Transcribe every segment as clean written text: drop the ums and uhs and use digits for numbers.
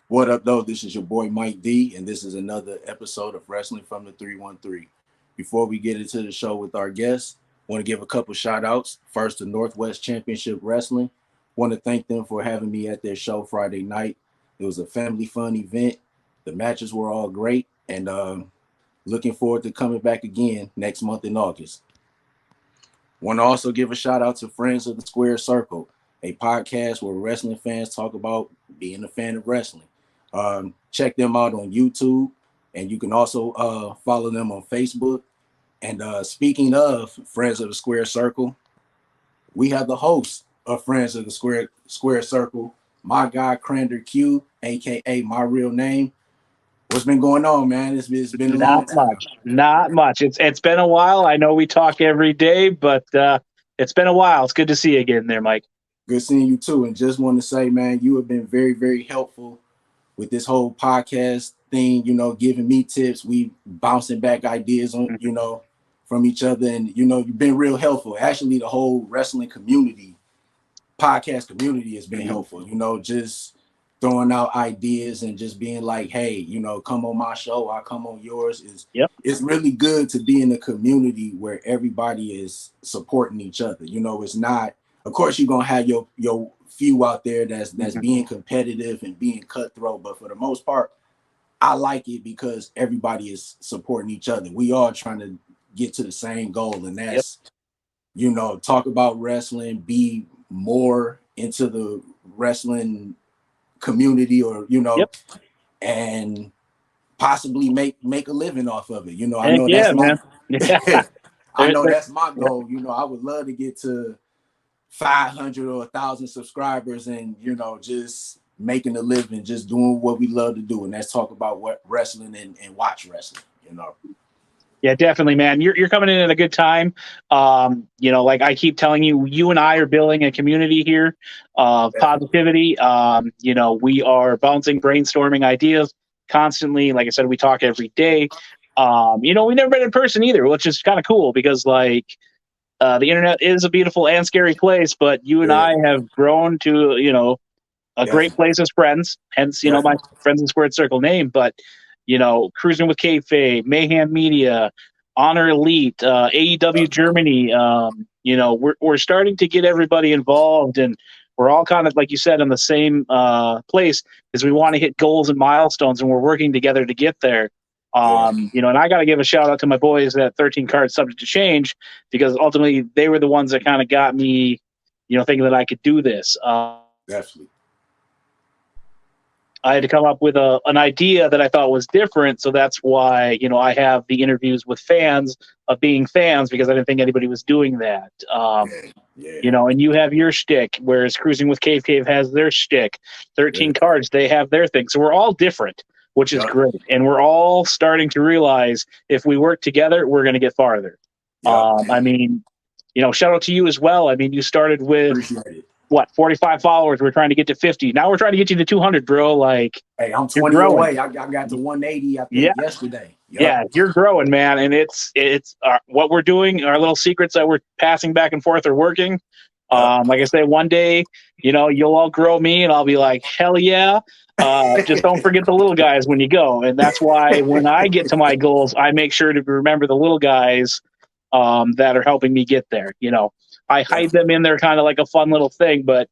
What up, though? This is your boy Mike D, and this is another episode of Wrestling from the 313. Before we get into the show with our guests, want to give a couple shout outs. First, to Northwest Championship Wrestling. Want to thank them for having me at their show Friday night. It was a family fun event. The matches were all great, and looking forward to coming back again next month in August. Want to also give a shout out to Friends of the Square Circle, a podcast where wrestling fans talk about being a fan of wrestling. Check them out on YouTube, and you can also follow them on Facebook. And speaking of Friends of the Square Circle, we have the host of Friends of the Square Circle, my guy CranderQ, aka my real name. What's been going on, man? It's been a long time. Not much. It's been a while. I know we talk every day, but it's been a while. It's good to see you again there, Mike. Good seeing you too. And just want to say, man, you have been very, very helpful with this whole podcast thing, giving me tips. We bouncing back ideas on, from each other. And, you've been real helpful. Actually, the whole wrestling community, podcast community has been helpful, just throwing out ideas and just being like, hey, come on my show, I'll come on yours. It's really good to be in a community where everybody is supporting each other. It's not, of course, you're going to have your few out there that's being competitive and being cutthroat. But for the most part, I like it because everybody is supporting each other. We all trying to get to the same goal. And that's, talk about wrestling, be more into the wrestling community or, and possibly make a living off of it. I know that's my, I know that's my goal. I would love to get to 500 or 1,000 subscribers and, just making a living, just doing what we love to do. And that's talk about what wrestling and watch wrestling, Yeah, definitely, man. You're coming in at a good time. Like I keep telling you, you and I are building a community here of positivity. We are bouncing, brainstorming ideas constantly. Like I said, we talk every day. We never met in person either, which is kind of cool because the internet is a beautiful and scary place, but you and I have grown to, a great place as friends, hence, my Friends in Squared Circle name. But, Cruising with Kayfabe, Mayhem Media, Honor Elite, AEW Germany, we're starting to get everybody involved, and we're all kind of, like you said, in the same place because we want to hit goals and milestones, and we're working together to get there. And I got to give a shout out to my boys at 13 Cards Subject to Change because ultimately they were the ones that kind of got me, thinking that I could do this. Definitely. I had to come up with an idea that I thought was different. So that's why, I have the interviews with fans of being fans because I didn't think anybody was doing that. And you have your shtick, whereas Cruising with Cave has their shtick. 13 Cards, they have their thing. So we're all different, which is great. And we're all starting to realize if we work together, we're going to get farther. Shout out to you as well. I mean, you started with 45 followers. We're trying to get to 50. Now we're trying to get you to 200, bro. Hey, I'm 20 away. I got to 180 I think yesterday. Yeah, you're growing, man. And it's what we're doing, our little secrets that we're passing back and forth are working. Like I say, one day, you'll all grow me and I'll be like, hell yeah. Just don't forget the little guys when you go. And that's why when I get to my goals, I make sure to remember the little guys that are helping me get there. I hide them in there kind of like a fun little thing, but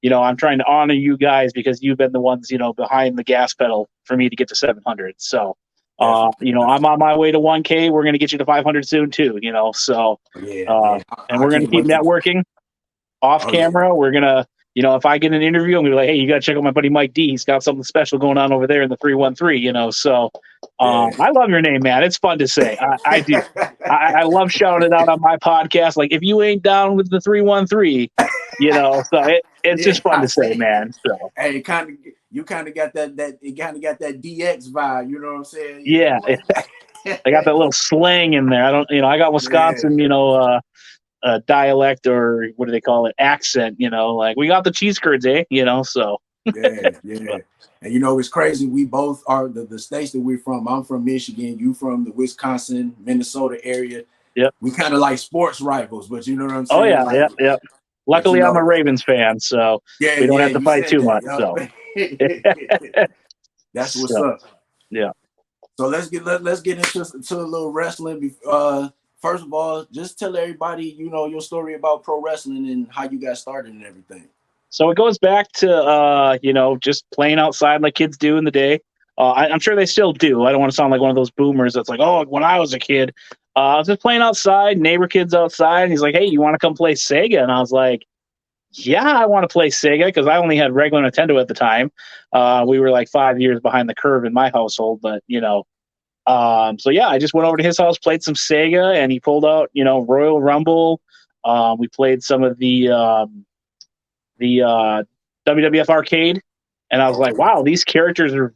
I'm trying to honor you guys because you've been the ones, behind the gas pedal for me to get to 700. So, I'm on my way to 1K. We're going to get you to 500 soon too, so, and we're going to keep networking off camera. We're going to, if I get an interview, I'm going to be like, hey, you got to check out my buddy Mike D. He's got something special going on over there in the 313, so I love your name, man. It's fun to say. I do. I love shouting it out on my podcast. Like, if you ain't down with the 313, so it's just fun to say, man. So, hey, you kind of got that DX vibe, you know what I'm saying? Yeah. I got that little slang in there. I got Wisconsin, dialect, or what do they call it? Accent, like we got the cheese curds, so. Yeah. And it's crazy. We both are the states that we're from. I'm from Michigan. You from the Wisconsin, Minnesota area. Yep. We kind of like sports rivals, but you know what I'm saying? Oh yeah, yeah. Luckily, I'm a Ravens fan, so we don't have to fight too much. So. That's what's So up. yeah. So let's get into a little wrestling. First of all, just tell everybody, your story about pro wrestling and how you got started and everything. So it goes back to just playing outside like kids do in the day. I'm sure they still do. I don't want to sound like one of those boomers that's like, oh, when I was a kid, I was just playing outside, neighbor kids outside, and he's like, hey, you want to come play Sega? And I was like, yeah, I want to play Sega because I only had regular Nintendo at the time. We were like 5 years behind the curve in my household, but so yeah, I just went over to his house, played some Sega, and he pulled out Royal Rumble. We played some of the WWF arcade, and I was like, Okay. wow, these characters are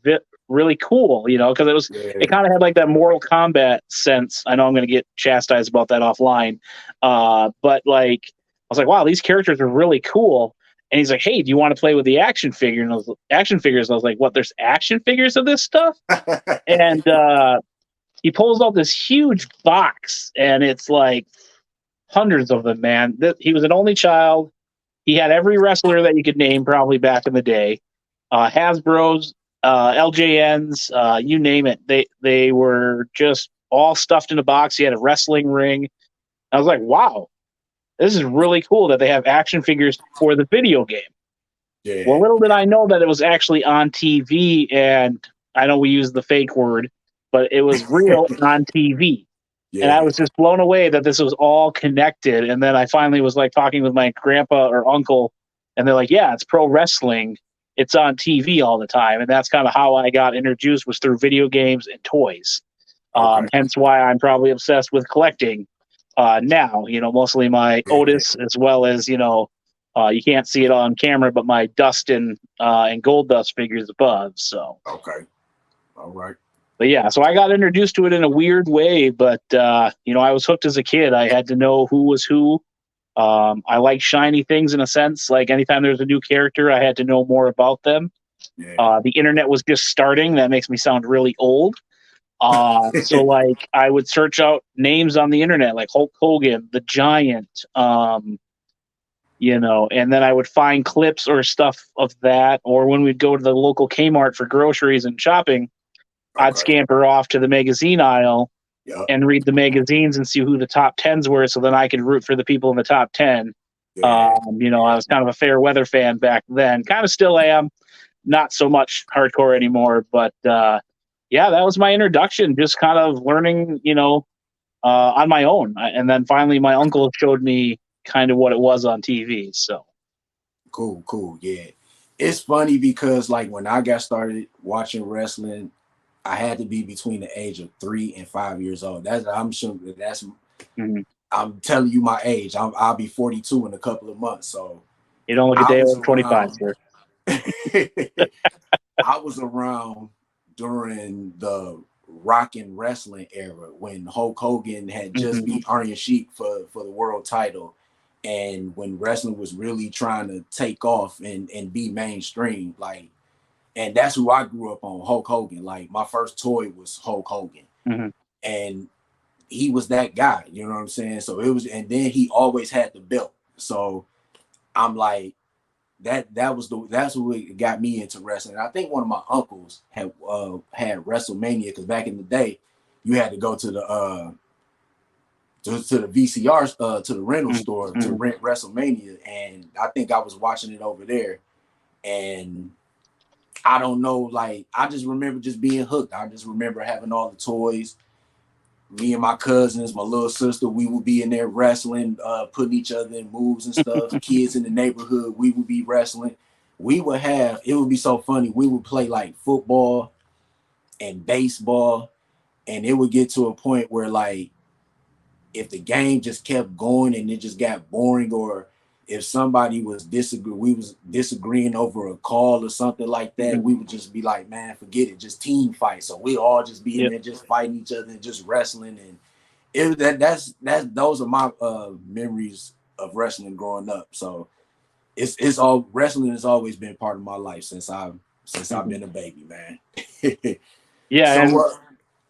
really cool, because it Yeah. kind of had like that Mortal Kombat sense. I know I'm going to get chastised about that offline, but like I was like, wow, these characters are really cool. And he's like, hey, do you want to play with the action figure? And action figures. I was like, what? There's action figures of this stuff? And he pulls out this huge box, and it's like hundreds of them. Man, he was an only child. He had every wrestler that you could name probably back in the day. Hasbro's, LJN's, you name it. They were just all stuffed in a box. He had a wrestling ring. I was like, wow, this is really cool that they have action figures for the video game. Yeah. Well, little did I know that it was actually on TV, and I know we use the fake word, but it was real on TV. And I Yeah. was just blown away that this was all connected. And then I finally was like talking with my grandpa or uncle, and they're like, yeah, it's pro wrestling. It's on TV all the time. And that's kind of how I got introduced, was through video games and toys. Okay. Hence why I'm probably obsessed with collecting now, mostly my Yeah. Otis, as well as, you can't see it on camera, but my Dustin and Gold Dust figures above. So, Okay. All right. but yeah, so I got introduced to it in a weird way, but I was hooked as a kid. I had to know who was who. I like shiny things in a sense. Like anytime there's a new character, I had to know more about them. Yeah. The internet was just starting. That makes me sound really old. So like I would search out names on the internet, like Hulk Hogan, the Giant, and then I would find clips or stuff of that. Or when we'd go to the local Kmart for groceries and shopping, I'd Okay. scamper off to the magazine aisle Yep. and read the magazines and see who the top tens were, so then I could root for the people in the top 10. Yeah. I was kind of a fair weather fan back then. Kind of still am. Not so much hardcore anymore, but yeah, that was my introduction. Just kind of learning, on my own, and then finally my uncle showed me kind of what it was on TV. So Cool. Yeah. It's funny because like when I got started watching wrestling, I had to be between the age of 3 and 5 years old. I'm sure that's mhm. I'm telling you my age. I'll be 42 in a couple of months. So You don't look a I day was over 25, around. sir. I was around during the rock and wrestling era when Hulk Hogan had just Hmm. beat Iron Sheik for the world title, and when wrestling was really trying to take off and be mainstream. Like, and that's who I grew up on, Hulk Hogan. Like my first toy was Hulk Hogan, Hmm. and he was that guy. You know what I'm saying? So it was, and then he always had the belt. So I'm like, that's what got me into wrestling. I think one of my uncles had WrestleMania, because back in the day, you had to go to the VCR, to the rental store to Hmm. rent WrestleMania, and I think I was watching it over there, and I don't know, like I just remember just being hooked. I just remember having all the toys. Me and my cousins, my little sister, we would be in there wrestling, putting each other in moves and stuff. Kids in the neighborhood, we would be wrestling. It would be so funny. We would play like football and baseball, and it would get to a point where like if the game just kept going and it just got boring, or if somebody we was disagreeing over a call or something like that, Hmm. we would just be like, man, forget it, just team fight. So we all just be in Yep. there just fighting each other and just wrestling, and that's those are my memories of wrestling growing up. So it's all wrestling has always been part of my life since I've Hmm. been a baby, man. Yeah, So and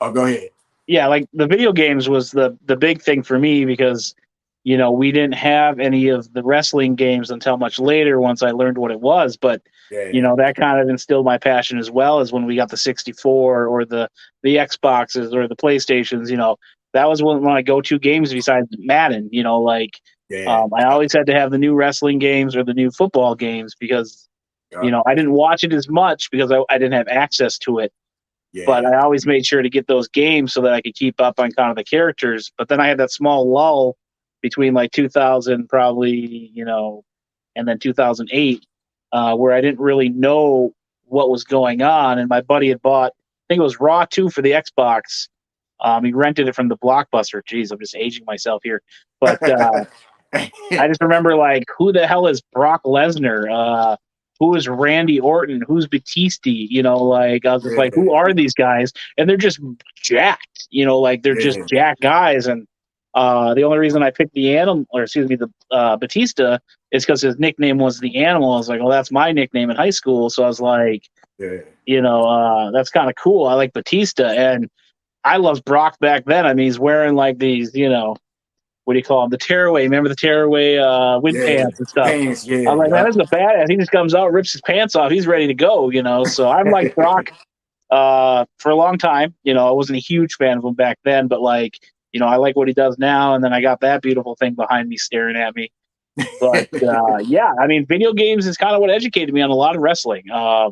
oh, go ahead. yeah, like the video games was the big thing for me because we didn't have any of the wrestling games until much later once I learned what it was. But, Yeah. that kind of instilled my passion as well as when we got the 64 or the Xboxes or the PlayStations. That was one of my go-to games besides Madden. Yeah. I always had to have the new wrestling games or the new football games because, Yeah. I didn't watch it as much because I didn't have access to it. But Yeah. I always made sure to get those games so that I could keep up on kind of the characters. But then I had that small lull between like 2000 probably, and then 2008, where I didn't really know what was going on. And my buddy had bought, I think it was Raw 2 for the Xbox. He rented it from the Blockbuster. Jeez, I'm just aging myself here. But I just remember like, who the hell is Brock Lesnar? Who is Randy Orton? Who's Batista? Like I was just like, who Yeah. are these guys? And they're just jacked. Like they're just Yeah. jacked guys. And the only reason I picked the animal, or excuse me, the Batista, is because his nickname was the Animal. I was like, well, that's my nickname in high school. So I was like, Yeah. that's kind of cool. I like Batista, and I loved Brock back then. I mean, he's wearing like these, what do you call them? The tearaway. Remember the tearaway wind Yeah. pants and stuff. Pants. I Yeah. was like, man, Yeah. this is a badass. He just comes out, rips his pants off. He's ready to go, So I'm like Brock for a long time. I wasn't a huge fan of him back then, but like, I like what he does now. And then I got that beautiful thing behind me staring at me. But yeah, I mean, video games is kind of what educated me on a lot of wrestling. I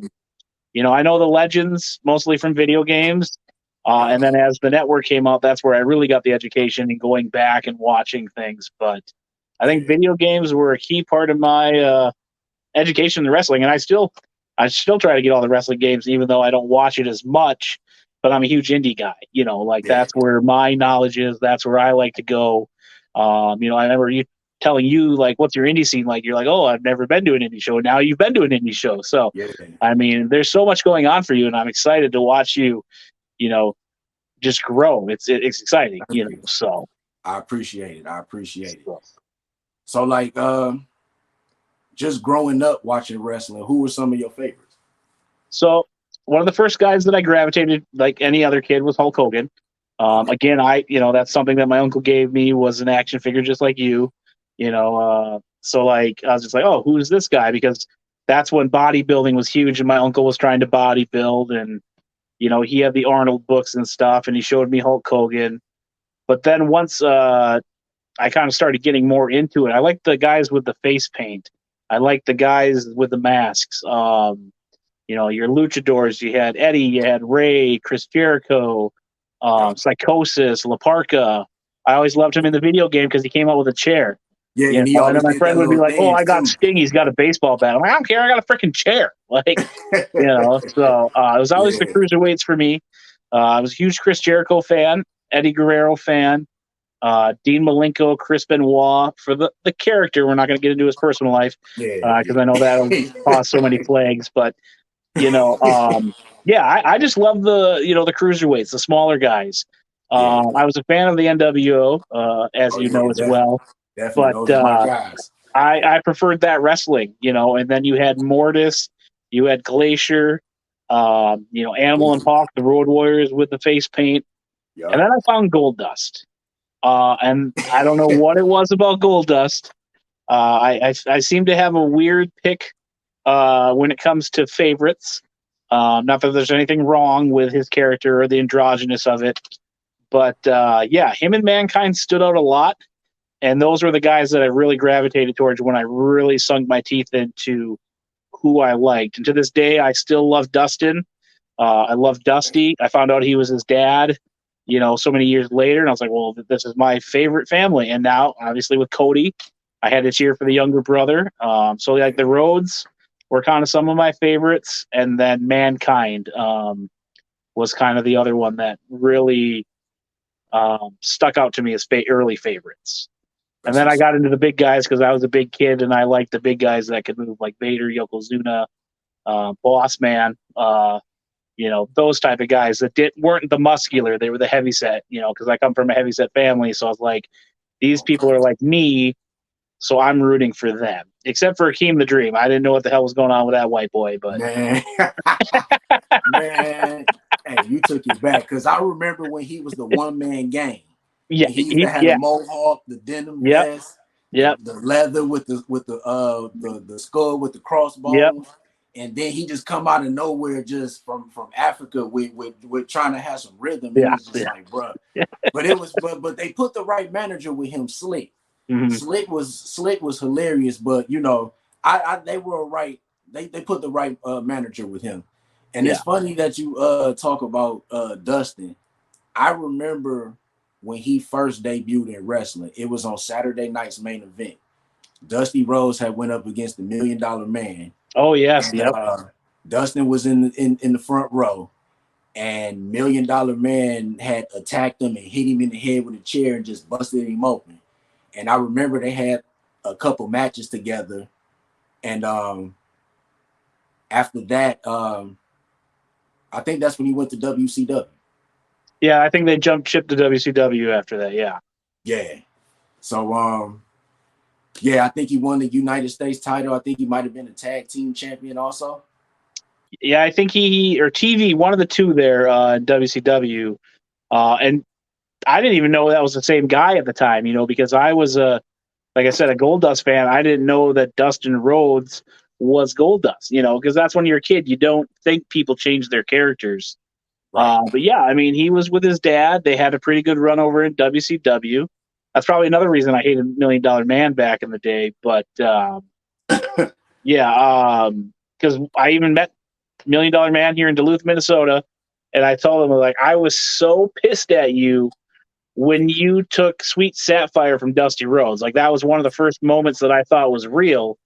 know the legends mostly from video games. And then as the network came out, that's where I really got the education and going back and watching things. But I think video games were a key part of my education in wrestling, and I still try to get all the wrestling games, even though I don't watch it as much. But I'm a huge indie guy, like Yeah. that's where my knowledge is. That's where I like to go. I remember you telling you like, what's your indie scene like? You're like, oh, I've never been to an indie show. Now you've been to an indie show, so Yeah. I mean, there's so much going on for you, and I'm excited to watch you, just grow. It's exciting, So I appreciate it. I appreciate it. So like just growing up watching wrestling, who were some of your favorites? So one of the first guys that I gravitated, like any other kid, was Hulk Hogan. Again, that's something that my uncle gave me, was an action figure just like you. So like I was just like, oh, who's this guy? Because that's when bodybuilding was huge, and my uncle was trying to bodybuild, and he had the Arnold books and stuff, and he showed me Hulk Hogan. But then once I kind of started getting more into it, I liked the guys with the face paint. I liked the guys with the masks. Your luchadors. You had Eddie, you had Ray, Chris Jericho, Psychosis, La Parka. I always loved him in the video game because he came out with a chair. Yeah, and And he then always my did that friend would be little like, "Oh, I dance got too. Sting. He's got a baseball bat." I'm like, "I don't care. I got a freaking chair." Like, So it was always the Yeah. cruiserweights for me. I was a huge Chris Jericho fan, Eddie Guerrero fan, Dean Malenko, Chris Benoit. For the character, we're not going to get into his personal life Yeah. because I know that'll cause so many flags. But yeah, I just love the cruiserweights, the smaller guys. Yeah. I was a fan of the NWO, as Oh you yeah, know as well, definitely. but Those are my guys. I preferred that wrestling, and then you had Mortis, you had Glacier, Animal and Hawk, the Road Warriors with the face paint, Yep. and then I found Goldust, and I don't know what it was about Goldust. I seem to have a weird pick when it comes to favorites. Not that there's anything wrong with his character or the androgynous of it, but yeah, him and Mankind stood out a lot. And those were the guys that I really gravitated towards when I really sunk my teeth into who I liked. And to this day, I still love Dustin. I love Dusty. I found out he was his dad, so many years later. And I was like, well, this is my favorite family. And now, obviously, with Cody, I had to cheer for the younger brother. So, like, the Rhodes were kind of some of my favorites. And then Mankind was kind of the other one that really stuck out to me as early favorites. And then I got into the big guys because I was a big kid and I liked the big guys that could move, like Vader, Yokozuna, Boss Man, those type of guys that weren't the muscular. They were the heavy set, because I come from a heavy set family. So I was like, these people are like me, so I'm rooting for them. Except for Akeem the Dream. I didn't know what the hell was going on with that white boy. But man, man, hey, you took it back because I remember when he was the one man gang. Yeah, And he used to have the yeah, mohawk, the denim yep, vest, yep, the leather with the skull with the yep, crossbones, and then he just come out of nowhere just from Africa with trying to have some rhythm, and yeah, it's just yeah. like, bruh. But it was but they put the right manager with him, Slick. Hmm. Slick was hilarious, but you know, I they were right. They put the right manager with him, and Yeah. it's funny that you talk about Dustin. I remember when he first debuted in wrestling. It was on Saturday night's main event. Dusty Rhodes had went up against the $1 Million Man, Oh yes, and yep. Dustin was in the front row, and $1 Million Man had attacked him and hit him in the head with a chair and just busted him open. And I remember they had a couple matches together, and after that, I think that's when he went to WCW. Yeah, I think they jumped ship to WCW after that. Yeah. Yeah. So yeah, I think he won the United States title. I think he might have been a tag team champion also. Yeah, I think he or TV, one of the two there in WCW. And I didn't even know that was the same guy at the time, because I was like I said, a Goldust fan. I didn't know that Dustin Rhodes was Goldust, because that's when you're a kid, you don't think people change their characters. Right. But yeah, I mean, he was with his dad. They had a pretty good run over in WCW. That's probably another reason I hated $1 Million Man back in the day. But yeah, because I even met $1 Million Man here in Duluth, Minnesota, and I told him like I was so pissed at you when you took Sweet Sapphire from Dusty Rhodes. Like that was one of the first moments that I thought was real.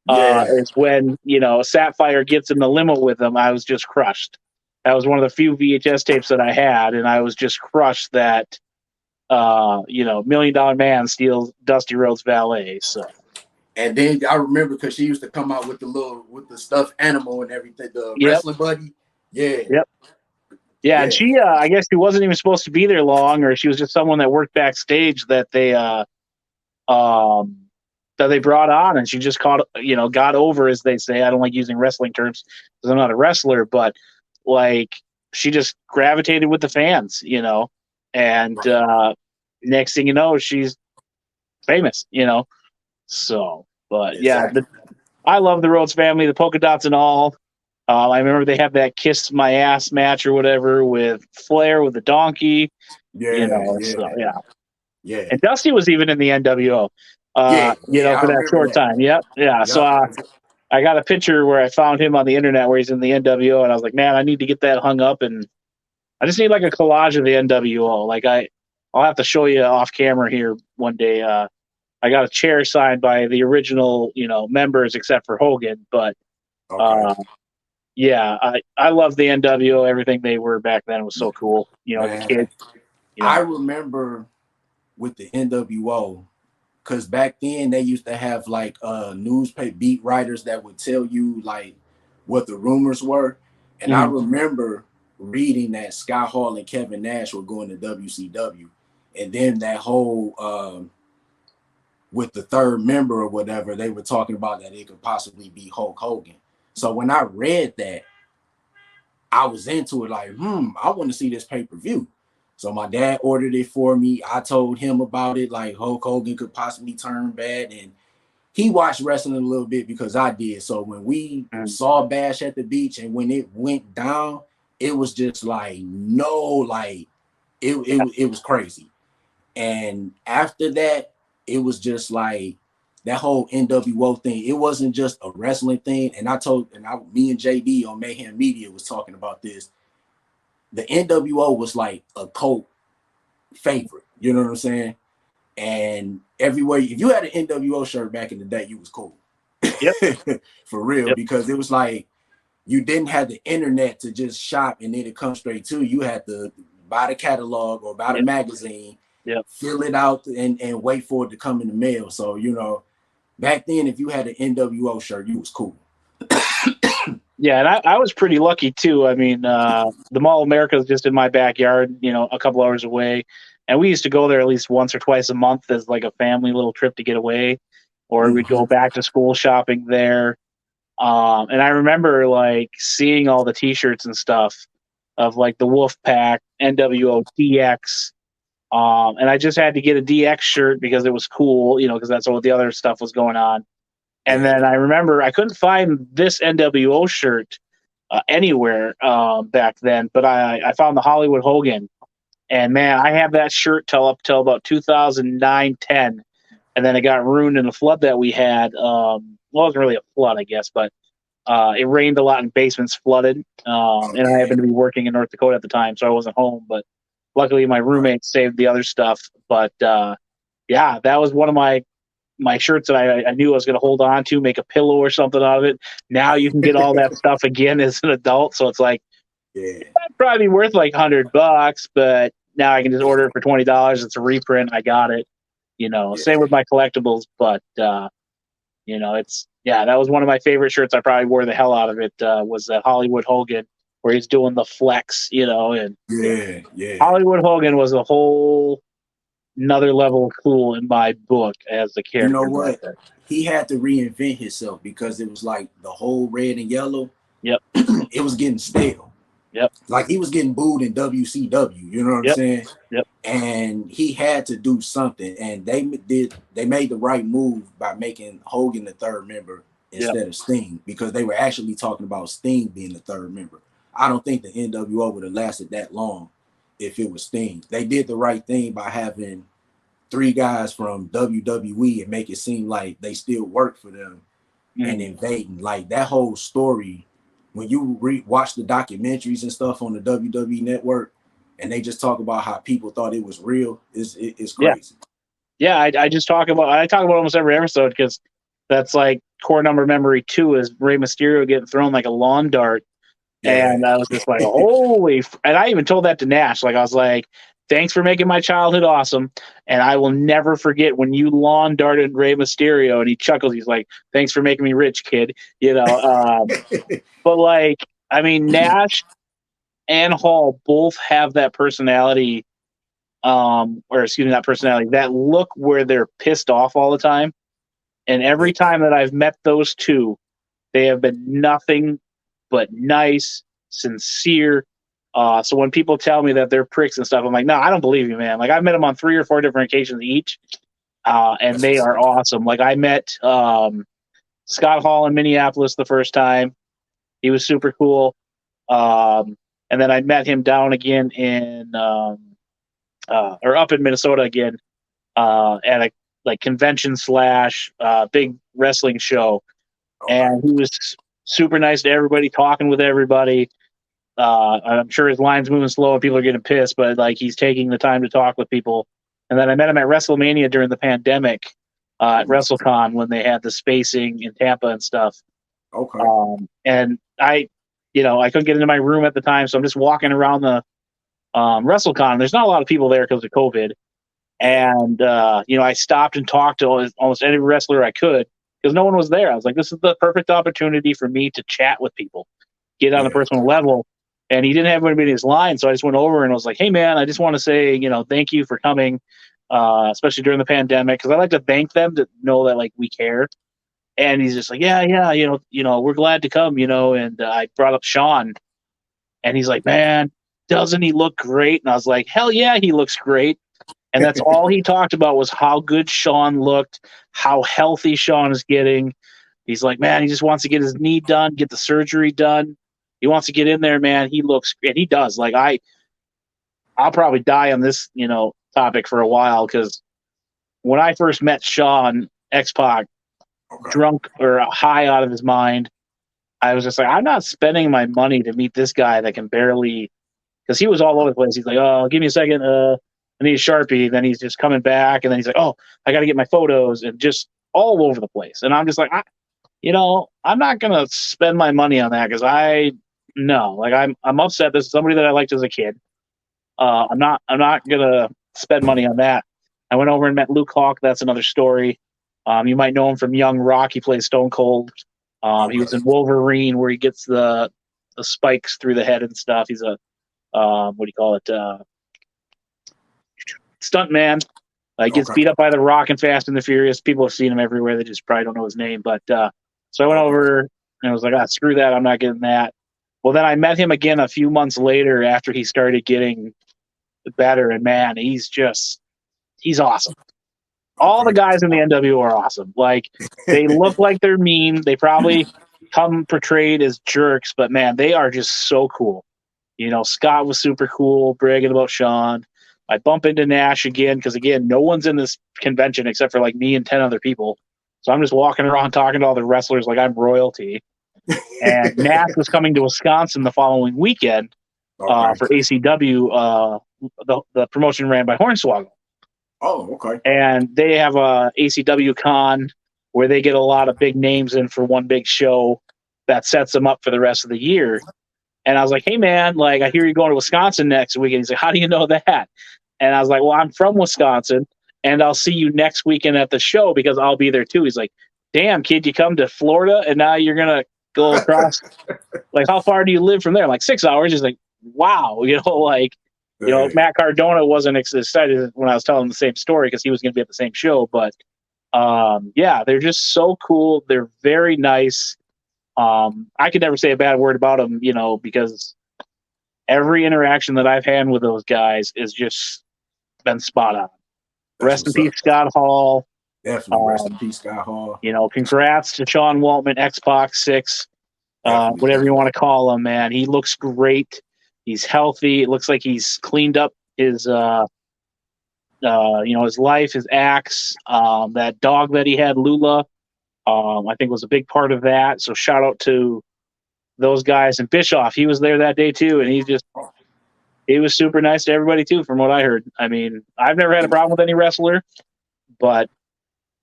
Yeah. Is when Sapphire gets in the limo with him. I was just crushed. That was one of the few VHS tapes that I had, and I was just crushed that $1 Million Man steals Dusty Rhodes valet. So And then I remember because she used to come out with the stuffed animal and everything, the yep, wrestling buddy. Yeah. yep. Yeah, and Yeah. she, I guess she wasn't even supposed to be there long, or she was just someone that worked backstage um, that they brought on, and she just got over, as they say. I don't like using wrestling terms because I'm not a wrestler, but like she just gravitated with the fans, and Right. next thing you know, she's famous, So, but yeah, Exactly. I love the Rhodes family, the polka dots and all. I remember they have that "Kiss My Ass" match or whatever with Flair with the donkey, Yeah. So Yeah. yeah, Yeah. and Dusty was even in the NWO, Yeah. Yeah. I for that remember short that. time. Yep, yeah. So Yep. I got a picture where I found him on the internet where he's in the NWO, and I was like, man, I need to get that hung up, and I just need like a collage of the NWO. Like I'll have to show you off camera here one day. I got a chair signed by the original, members except for Hogan, but Okay. uh, yeah, I love the NWO. Everything they were back then was so cool. As a Man, kid, I remember with the NWO, because back then they used to have like newspaper beat writers that would tell you like what the rumors were. And I Mhm. remember reading that Scott Hall and Kevin Nash were going to WCW. And then that whole with the third member or whatever, they were talking about that it could possibly be Hulk Hogan. So when I read that, I was into it like, I want to see this pay-per-view. So my dad ordered it for me. I told him about it, like Hulk Hogan could possibly turn bad. And he watched wrestling a little bit because I did. So when we Mhm. saw Bash at the Beach and when it went down, it was just like, no, like it was crazy. And after that, it was just like that whole NWO thing. It wasn't just a wrestling thing. And me and JD on Mayhem Media was talking about this. The NWO was like a cult favorite. You know what I'm saying? And everywhere, if you had an NWO shirt back in the day, you was cool. Yep, For real, yep, because it was like you didn't have the internet to just shop and then it come straight to you. You had to buy the catalog or buy the yep, magazine, yep. fill it out and wait for it to come in the mail. So, back then, if you had an NWO shirt, you was cool. Yeah, and I was pretty lucky too. I mean, the Mall of America is just in my backyard, a couple hours away, and we used to go there at least once or twice a month as like a family little trip to get away, or we'd go Mm-hmm. back to school shopping there. And I remember like seeing all the T-shirts and stuff of like the Wolfpack, NWO TX, And I just had to get a DX shirt because it was cool, because that's what the other stuff was going on. And then I remember I couldn't find this NWO shirt anywhere back then, but I found the Hollywood Hogan. And man, I had that shirt till about 2009, 10. And then it got ruined in the flood that we had. Well, it wasn't really a flood, I guess, but it rained a lot and basements flooded. And I happened to be working in North Dakota at the time, so I wasn't home. But luckily, my roommate saved the other stuff. But yeah, that was one of my shirts that I knew I was going to hold on to, make a pillow or something out of it. Now you can get all that stuff again as an adult. So it's like, it'd probably be worth like $100, but now I can just order it for $20. It's a reprint. I got it. Same with my collectibles, but that was one of my favorite shirts. I probably wore the hell out of it. Was that Hollywood Hogan where he's doing the flex, and Hollywood Hogan was a whole another level of cool in my book as the character. You know what? He had to reinvent himself because it was like the whole red and yellow. Yep. It was getting stale. Yep. Like he was getting booed in WCW. You know what I'm saying? Yep. And he had to do something, and they made the right move by making Hogan the third member instead of Sting, because they were actually talking about Sting being the third member. I don't think the NWO would have lasted that long if it was Sting. They did the right thing by having 3 guys from WWE and make it seem like they still work for them and invading. Like that whole story, when you watch the documentaries and stuff on the WWE network, and they just talk about how people thought it was real, it's crazy. Yeah, I talk about almost every episode because that's like core number memory 2 is Rey Mysterio getting thrown like a lawn dart. Yeah. And I was just like, holy, and I even told that to Nash. Like, I was like, thanks for making my childhood awesome. And I will never forget when you lawn darted Rey Mysterio. And he chuckles. He's like, thanks for making me rich, kid. But like, I mean, Nash and Hall both have that personality, that look where they're pissed off all the time. And every time that I've met those two, they have been nothing but nice, sincere. So when people tell me that they're pricks and stuff, I'm like, no, I don't believe you, man. Like I've met them on 3 or 4 different occasions each, and they are awesome. Like I met Scott Hall in Minneapolis the first time. He was super cool. And then I met him down again or up in Minnesota again at a like convention / big wrestling show. And he was super nice to everybody, talking with everybody. I'm sure his line's moving slow and people are getting pissed, but like he's taking the time to talk with people. And then I met him at WrestleMania during the pandemic at WrestleCon when they had the spacing in Tampa and stuff. Okay. And I couldn't get into my room at the time, so I'm just walking around the WrestleCon. There's not a lot of people there because of COVID. And, I stopped and talked to almost any wrestler I could because no one was there. I was like, this is the perfect opportunity for me to chat with people, get on a personal level. And he didn't have anybody in his line, so I just went over and I was like, hey, man, I just want to say, thank you for coming, especially during the pandemic, because I like to thank them to know that, like, we care. And he's just like, yeah, we're glad to come, and I brought up Sean. And he's like, man, doesn't he look great? And I was like, hell yeah, he looks great. And that's all he talked about was how good Sean looked, how healthy Sean is getting. He's like, man, he just wants to get his knee done, get the surgery done. He wants to get in there, man. He looks great. He does. Like I'll probably die on this, topic for a while, because when I first met Sean, X-Pac, drunk or high out of his mind, I was just like, I'm not spending my money to meet this guy that can barely, because he was all over the place. He's like, oh, give me a second. I need a Sharpie. Then he's just coming back. And then he's like, oh, I got to get my photos, and just all over the place. And I'm just like, I'm not going to spend my money on that because I'm upset. This is somebody that I liked as a kid. I'm not going to spend money on that. I went over and met Luke Hawk. That's another story. You might know him from Young Rock. He plays Stone Cold. He was in Wolverine, where he gets the spikes through the head and stuff. He's a stunt man. He gets beat up by the Rock and Fast and the Furious. People have seen him everywhere. They just probably don't know his name. But so I went over and I was like, screw that. I'm not getting that. Well, then I met him again a few months later after he started getting better. And man, he's awesome. All the Okay. guys in the NWO are awesome. Like, they look like they're mean. They probably come portrayed as jerks, but man, they are just so cool. You know, Scott was super cool, bragging about Sean. I bump into Nash again because, again, no one's in this convention except for like me and 10 other people. So I'm just walking around talking to all the wrestlers like I'm royalty. And Nash was coming to Wisconsin the following weekend Okay. for ACW, the promotion ran by Hornswoggle. Oh, okay. And they have a ACW con where they get a lot of big names in for one big show that sets them up for the rest of the year. And I was like, hey, man, like, I hear you're going to Wisconsin next week. And he's like, how do you know that? And I was like, well, I'm from Wisconsin, and I'll see you next weekend at the show because I'll be there too. He's like, damn, kid, you come to Florida, and now you're going to go across. Like, how far do you live from there? I'm like, 6 hours. He's like, wow. Matt Cardona wasn't excited when I was telling him the same story because he was going to be at the same show. But, yeah, they're just so cool. They're very nice. I could never say a bad word about them, because every interaction that I've had with those guys is just been spot on. Rest in peace, Scott Hall. Definitely rest in peace, Scott Hall. Congrats to Sean Waltman, X-Pac 6, whatever you want to call him, man. He looks great. He's healthy. It looks like he's cleaned up his life, his acts. That dog that he had, Lula, I think was a big part of that. So shout out to those guys. And Bischoff, he was there that day too, and he was super nice to everybody too, from what I heard. I mean, I've never had a problem with any wrestler, but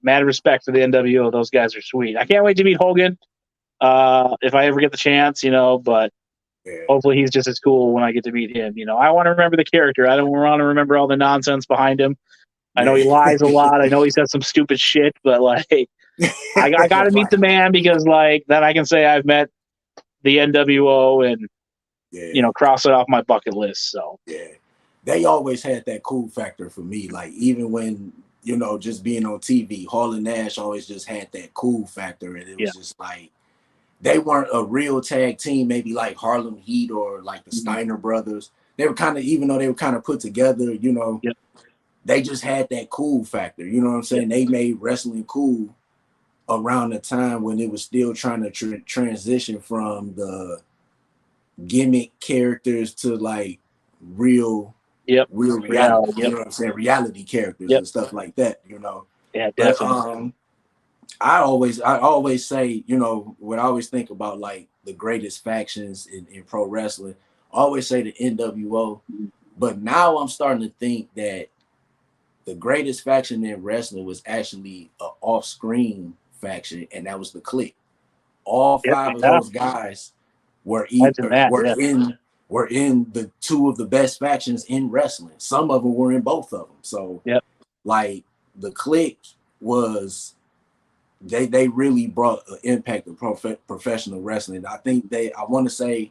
mad respect for the NWO. Those guys are sweet. I can't wait to meet Hogan if I ever get the chance, but hopefully he's just as cool when I get to meet him. I want to remember the character. I don't want to remember all the nonsense behind him. I know he lies a lot. I know he says some stupid shit, but like, I got to meet the man because like then I can say I've met the NWO and cross it off my bucket list. So they always had that cool factor for me. Like even when just being on TV, Hall and Nash always just had that cool factor, and it was just like they weren't a real tag team, maybe like Harlem Heat or like the Steiner brothers. They were kind of, even though they were kind of put together, they just had that cool factor. You know what I'm saying? They made wrestling cool around the time when it was still trying to transition from the gimmick characters to like real reality. You know what I'm saying? Reality characters and stuff like that. Yeah, But definitely. I always say, when I always think about like the greatest factions in pro wrestling, I always say the NWO. But now I'm starting to think that the greatest faction in wrestling was actually an off-screen faction, and that was the Clique. All five of those guys were in the two of the best factions in wrestling. Some of them were in both of them. So like the Clique was they really brought an impact to professional wrestling. I think I want to say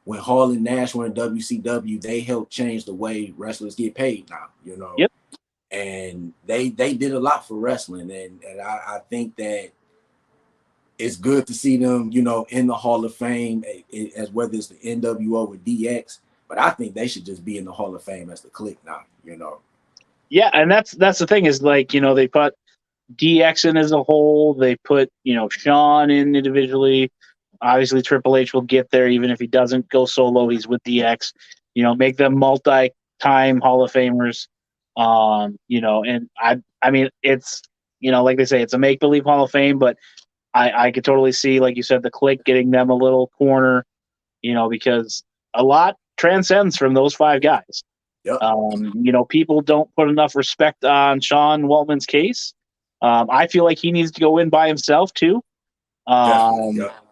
when Hall and Nash were in WCW, they helped change the way wrestlers get paid now, and they did a lot for wrestling, and I think that it's good to see them, in the Hall of Fame, as whether it's the NWO or DX, but I think they should just be in the Hall of Fame as the Clique now, Yeah, and that's the thing is like, they put DX in as a whole. They put, Shawn in individually. Obviously, Triple H will get there even if he doesn't go solo. He's with DX. Make them multi-time Hall of Famers. And I mean, it's like they say, it's a make-believe Hall of Fame, but I could totally see, like you said, the Clique getting them a little corner. Because a lot transcends from those five guys. People don't put enough respect on Sean Waltman's case. I feel like he needs to go in by himself too,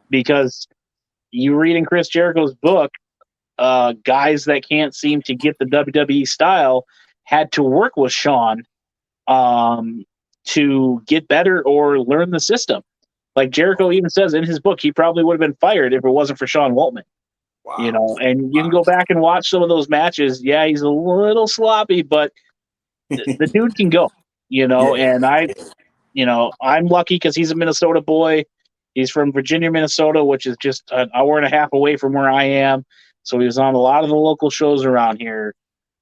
because you read in Chris Jericho's book, guys that can't seem to get the WWE style had to work with Sean to get better or learn the system. Like Jericho even says in his book, he probably would have been fired if it wasn't for Sean Waltman. Wow. And you can go back and watch some of those matches. Yeah, he's a little sloppy, but the dude can go. And I'm lucky because he's a Minnesota boy. He's from Virginia, Minnesota, which is just an hour and a half away from where I am. So he was on a lot of the local shows around here.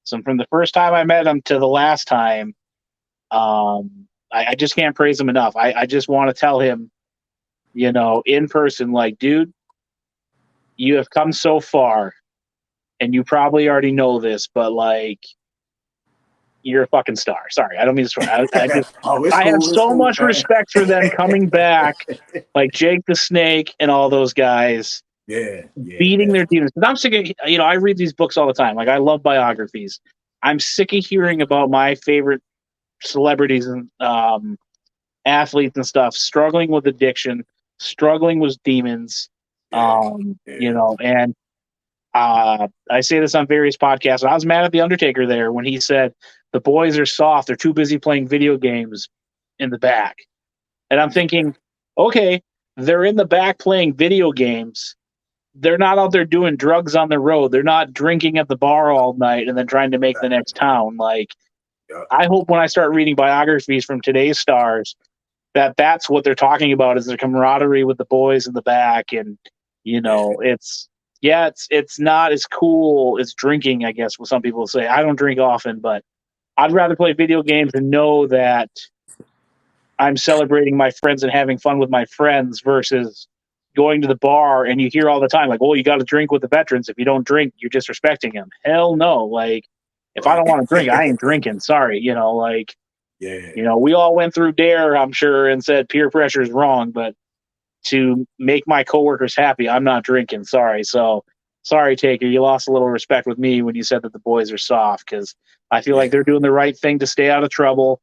So from the first time I met him to the last time, I just can't praise him enough. I just want to tell him, in person, like, dude, you have come so far, and you probably already know this, but like, you're a fucking star. Sorry, I don't mean to swear. It's I have cool. It's so cool, much man. respect for them coming back, like Jake the Snake and all those guys Yeah, beating their definitely. demons. But I'm sick of, I read these books all the time. Like, I love biographies. I'm sick of hearing about my favorite celebrities and athletes and stuff struggling with addiction, struggling with demons. Yeah, yeah, And I say this on various podcasts. I was mad at the Undertaker there when he said the boys are soft; they're too busy playing video games in the back. And I'm thinking, okay, they're in the back playing video games. They're not out there doing drugs on the road. They're not drinking at the bar all night and then trying to make the next town. Like, yeah, I hope when I start reading biographies from today's stars that's what they're talking about is their camaraderie with the boys in the back. And yeah, it's not as cool as drinking, I guess, what some people say. I don't drink often, but I'd rather play video games and know that I'm celebrating my friends and having fun with my friends versus going to the bar. And you hear all the time, like, oh, you got to drink with the veterans. If you don't drink, you're disrespecting them. Hell no. Like, if I right. don't want to drink, I ain't drinking. Sorry. Like, Yeah, we all went through DARE, I'm sure, and said peer pressure is wrong, but to make my coworkers happy, I'm not drinking. Sorry. So, sorry, Taker. You lost a little respect with me when you said that the boys are soft because I feel like yeah, they're doing the right thing to stay out of trouble.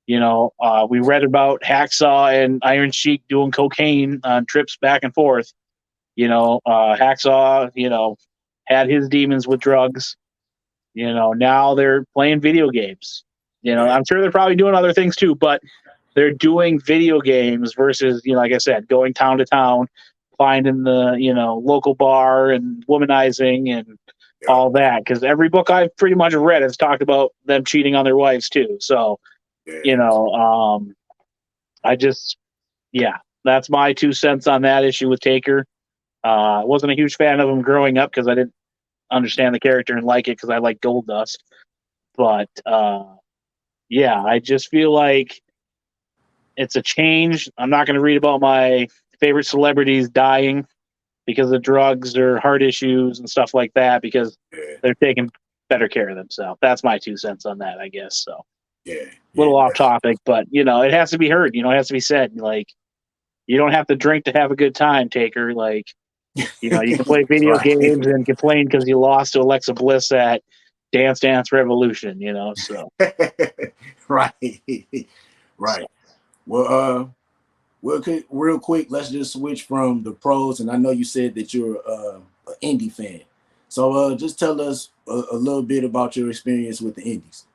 We read about Hacksaw and Iron Sheik doing cocaine on trips back and forth. Hacksaw, had his demons with drugs. Now they're playing video games. yeah, I'm sure they're probably doing other things too, but they're doing video games versus, like I said, going town to town, finding the, local bar and womanizing and yeah, all that. Because every book I've pretty much read has talked about them cheating on their wives too. So, yeah. I just, yeah, that's my 2 cents on that issue with Taker. I wasn't a huge fan of him growing up because I didn't understand the character and like it because I like Gold Dust. But yeah, I just feel like it's a change. I'm not going to read about my favorite celebrities dying because of drugs or heart issues and stuff like that because Yeah, they're taking better care of themselves. That's my 2 cents on that, I guess. So, a yeah, yeah, little off topic, but it has to be heard. It has to be said. Like, you don't have to drink to have a good time, Taker. Like, you can play video right, games and complain because you lost to Alexa Bliss at Dance Dance Revolution. So right, right. Well, real quick, let's just switch from the pros. And I know you said that you're an indie fan, so just tell us a little bit about your experience with the indies.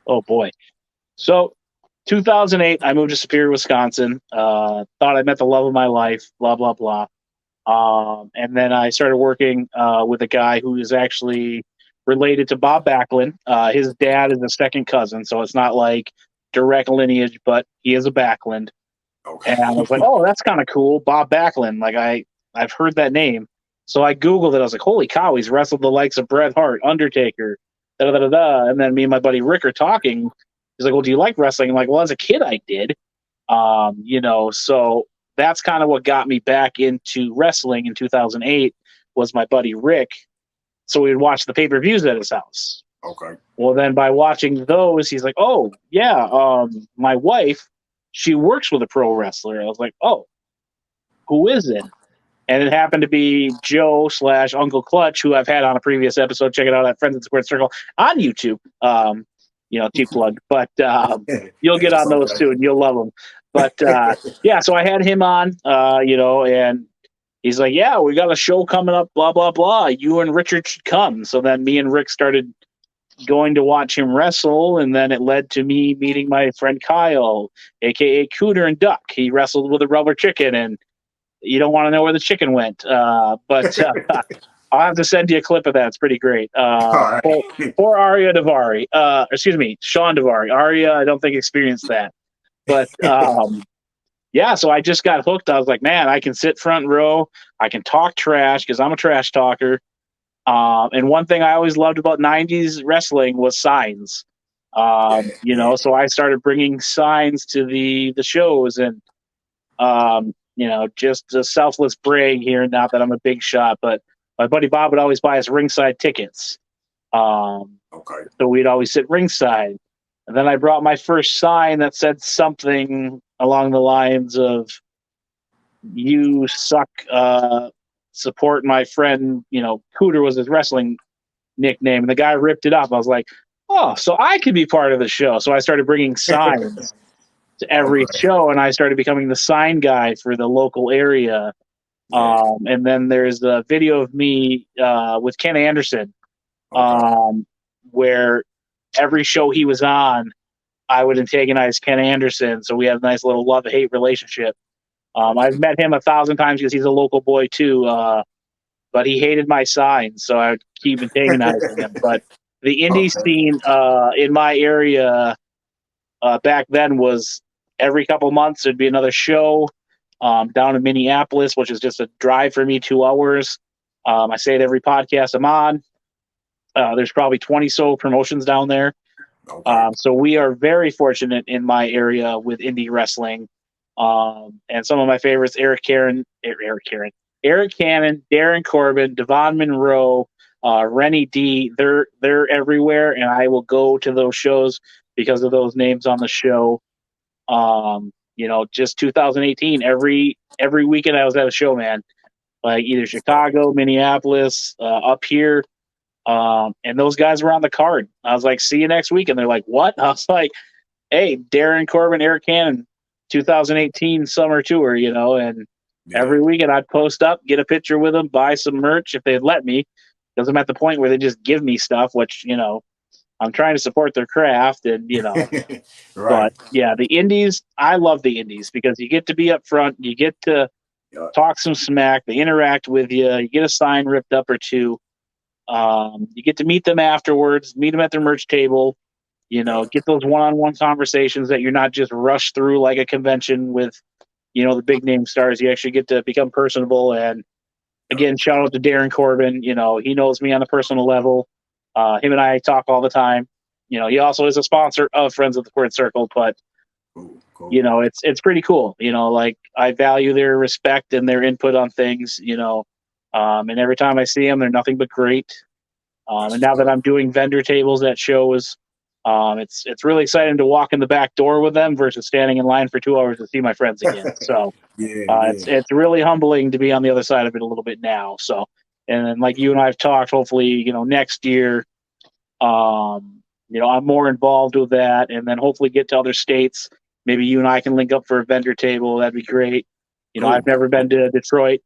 oh boy. So 2008, I moved to Superior, Wisconsin. Thought I met the love of my life. Blah blah blah. And then I started working with a guy who is actually related to Bob Backlund. His dad is a second cousin, so it's not like direct lineage, but he is a Backlund. And I was like, Okay. oh, that's kind of cool, Bob Backlund. Like I've heard that name, so I googled it. I was like, holy cow, he's wrestled the likes of Bret Hart, Undertaker, da da da da. And then me and my buddy Rick are talking. He's like, well, do you like wrestling? I'm like, well, as a kid, I did. So that's kind of what got me back into wrestling in 2008 was my buddy Rick. So we would watch the pay-per-views at his house. Okay. Well, then by watching those, he's like, oh, yeah, my wife, she works with a pro wrestler. I was like, oh, who is it? And it happened to be Joe / Uncle Clutch, who I've had on a previous episode. Check it out at Friends in Squared Circle on YouTube. Cheap plug, but you'll get It's on those okay. too, and you'll love them. But yeah, so I had him on, and he's like, "Yeah, we got a show coming up, blah blah blah. You and Richard should come." So then me and Rick started going to watch him wrestle, and then it led to me meeting my friend Kyle, aka Cooter and Duck. He wrestled with a rubber chicken, and you don't want to know where the chicken went. But I'll have to send you a clip of that. It's pretty great. All right. Poor Arya Davari. Excuse me, Sean Davari. Arya, I don't think experienced that. But yeah, so I just got hooked. I was like, man, I can sit front row. I can talk trash because I'm a trash talker. And one thing I always loved about 90s wrestling was signs. Yeah, You yeah. know, so I started bringing signs to the shows, and you know, just a selfless brag here. Not that I'm a big shot, but my buddy Bob would always buy us ringside tickets. Um, Okay. so we'd always sit ringside. And then I brought my first sign that said something along the lines of "You suck." Support my friend. You know, Cooter was his wrestling nickname, and the guy ripped it up. I was like, "Oh, so I could be part of the show." So I started bringing signs to every Okay. show, and I started becoming the sign guy for the local area. Yeah. And then there's a video of me with Ken Anderson, Okay. um, where every show he was on, I would antagonize Ken Anderson. So we had a nice little love hate relationship. I've met him 1,000 times because he's a local boy too, but he hated my signs, so I would keep antagonizing him. But the indie Okay. scene in my area back then was every couple months there'd be another show down in Minneapolis, which is just a drive for me, 2 hours. I say it every podcast I'm on. There's probably 20 so promotions down there. Okay. So we are very fortunate in my area with indie wrestling. And some of my favorites: Eric Cannon, Darren Corbin, Devon Monroe, Rennie D. They're everywhere, and I will go to those shows because of those names on the show. You know, just 2018, every weekend I was at a show, man. Like either Chicago, Minneapolis, up here, and those guys were on the card. I was like, "See you next week," and they're like, "What?" I was like, "Hey, Darren Corbin, Eric Cannon, 2018 summer tour," you know. And Yeah. every weekend I'd post up, get a picture with them, buy some merch if they'd let me, because I'm at the point where they just give me stuff, which you know I'm trying to support their craft, and you know. Right. But yeah, the indies, I love the indies because you get to be up front, you get to Yeah. talk some smack, they interact with you, you get a sign ripped up or two. You get to meet them afterwards, meet them at their merch table, you Yeah. know, get those one-on-one conversations that you're not just rushed through like a convention with, you know, the big name stars. You actually get to become personable. And Yeah. again, shout out to Darren Corbin. You know, he knows me on a personal level. Him and I talk all the time. You know, he also is a sponsor of Friends of the Squared Circle, but Cool. you Cool. know, it's pretty cool. You know, like I value their respect and their input on things. You know, and every time I see them, they're nothing but great. That's And what's now that up. I'm doing vendor tables at shows, it's really exciting to walk in the back door with them versus standing in line for 2 hours to see my friends again. So Yeah. it's Yeah. it's really humbling to be on the other side of it a little bit now. So, and then like you and I have talked, hopefully, you know, next year, you know, I'm more involved with that, and then hopefully get to other states. Maybe you and I can link up for a vendor table. That'd be great. You know, I've Cool. never been Cool. to Detroit.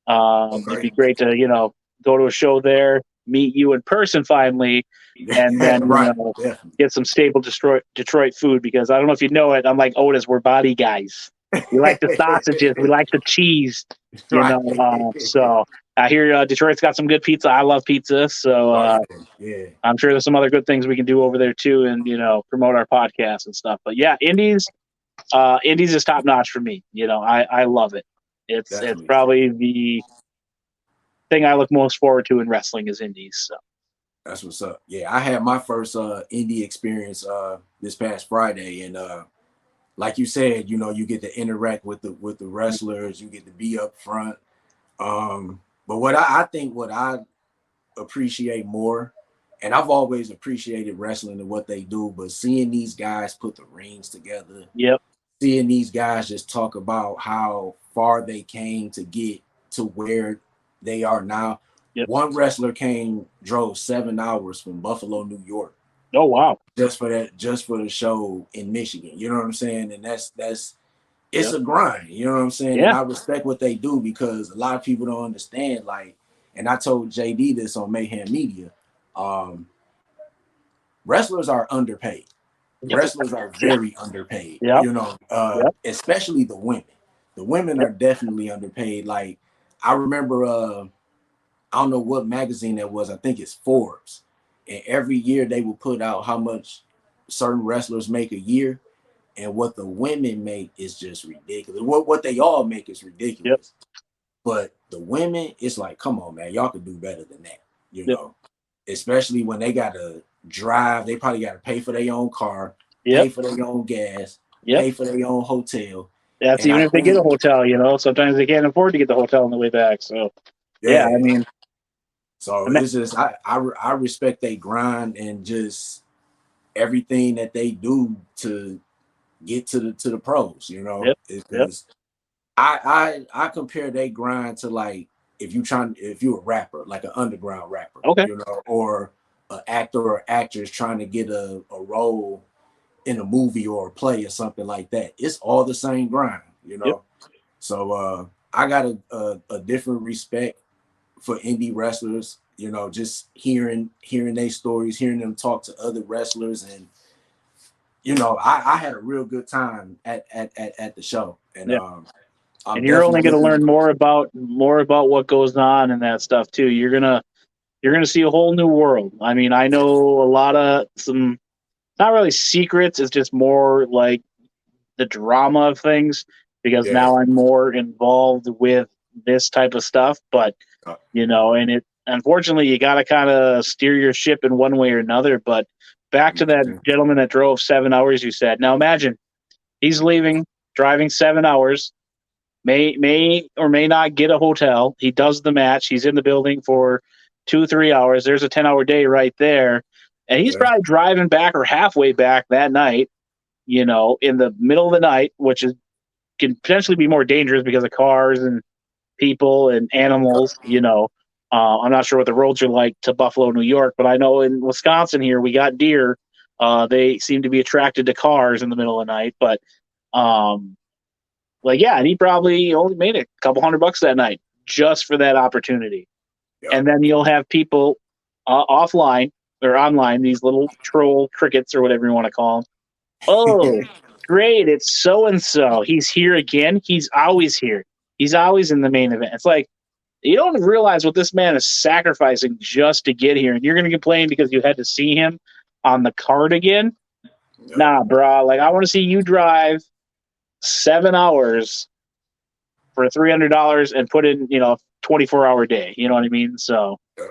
It'd Okay. be great to, you know, go to a show there, meet you in person finally, and then, you Right. know, Definitely. get some staple Detroit food because I don't know if you know it. I'm like Otis, we're body guys. We like the sausages, we like the cheese, you Right. know. So I hear Detroit's got some good pizza. I love pizza, so Oh yeah. Yeah. I'm sure there's some other good things we can do over there too, and you know, promote our podcast and stuff. But yeah, Indies is top notch for me. You know, I love it. It's Definitely. probably the thing I look most forward to in wrestling is Indies. So That's what's up. Yeah, I had my first indie experience this past Friday, and like you said, you know, you get to interact with the wrestlers, you get to be up front. But I think what I appreciate more, and I've always appreciated wrestling and what they do, but seeing these guys put the rings together, yep, seeing these guys just talk about how far they came to get to where they are now. yep. One wrestler drove 7 hours from Buffalo, New York, Oh wow, just for the show in Michigan. You know what I'm saying? And that's it's yep, a grind. You know what I'm saying? And yeah, I respect what they do because a lot of people don't understand. Like, and I told JD this on Mayhem Media. Um, Wrestlers are underpaid. yep, Wrestlers are yeah, very underpaid. yep, You know, yep, especially the women. The women yep, are definitely underpaid. Like I remember, I don't know what magazine that was. I think it's Forbes, and every year they will put out how much certain wrestlers make a year, and what the women make is just ridiculous. What they all make is yep. ridiculous. But the women, it's like, come on, man, y'all could do better than that. you Yep. know, especially when they got to drive. They probably got to pay for their own car, Yep. pay for their own gas, Yep. pay for their own hotel. That's And even I if they get a think, hotel, sometimes they can't afford to get the hotel on the way back. So, yeah, I yeah. mean, So ima- it's just I respect they grind and just everything that they do to get to the pros. yep, yep, Because I compare they grind to like if you're a rapper, like an underground rapper, okay, or an actor or actress trying to get a role in a movie or a play or something like that. It's all the same grind. yep, So I got a different respect for indie wrestlers. Just hearing their stories, hearing them talk to other wrestlers, and I had a real good time at the show, and yeah. I'm And you're only definitely going to looking. learn more about what goes on and that stuff too. You're gonna see a whole new world. I mean, I know a lot of some not really secrets. It's just more like the drama of things because Yeah, now I'm more involved with this type of stuff. But uh, and it unfortunately you got to kind of steer your ship in one way or another. But back to that gentleman that drove 7 hours, you said. Now imagine he's leaving, driving 7 hours, may or may not get a hotel. He does the match. He's in the building for 2 3 hours. There's a 10-hour day right there, and he's yeah, probably driving back or halfway back that night. In the middle of the night, which can potentially be more dangerous because of cars and people and animals. I'm not sure what the roads are like to Buffalo, New York, but I know in Wisconsin here we got deer. They seem to be attracted to cars in the middle of the night, but um, yeah, and he probably only made a couple $100 that night just for that opportunity. yeah, And then you'll have people offline or online, these little troll crickets or whatever you want to call them. Oh, great! It's so and so. He's here again. He's always here. He's always in the main event. It's like you don't realize what this man is sacrificing just to get here, and you're going to complain because you had to see him on the card again. yeah, Nah, bro. Like I want to see you drive 7 hours for $300 and put in 24-hour day. You know what I mean? So yeah.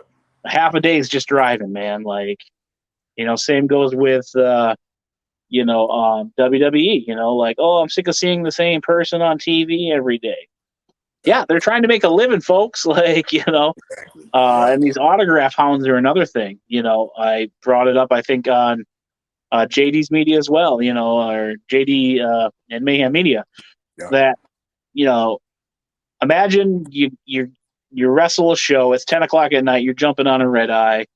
half a day is just driving, man. Like same goes with WWE. Like, oh, I'm sick of seeing the same person on TV every day. Yeah, they're trying to make a living, folks. Like, Exactly. Yeah, and these autograph hounds are another thing. I brought it up, I think, on JD's Media as well, or JD and Mayhem Media, yeah, that, you know, imagine you wrestle a show. It's 10 o'clock at night. You're jumping on a red eye.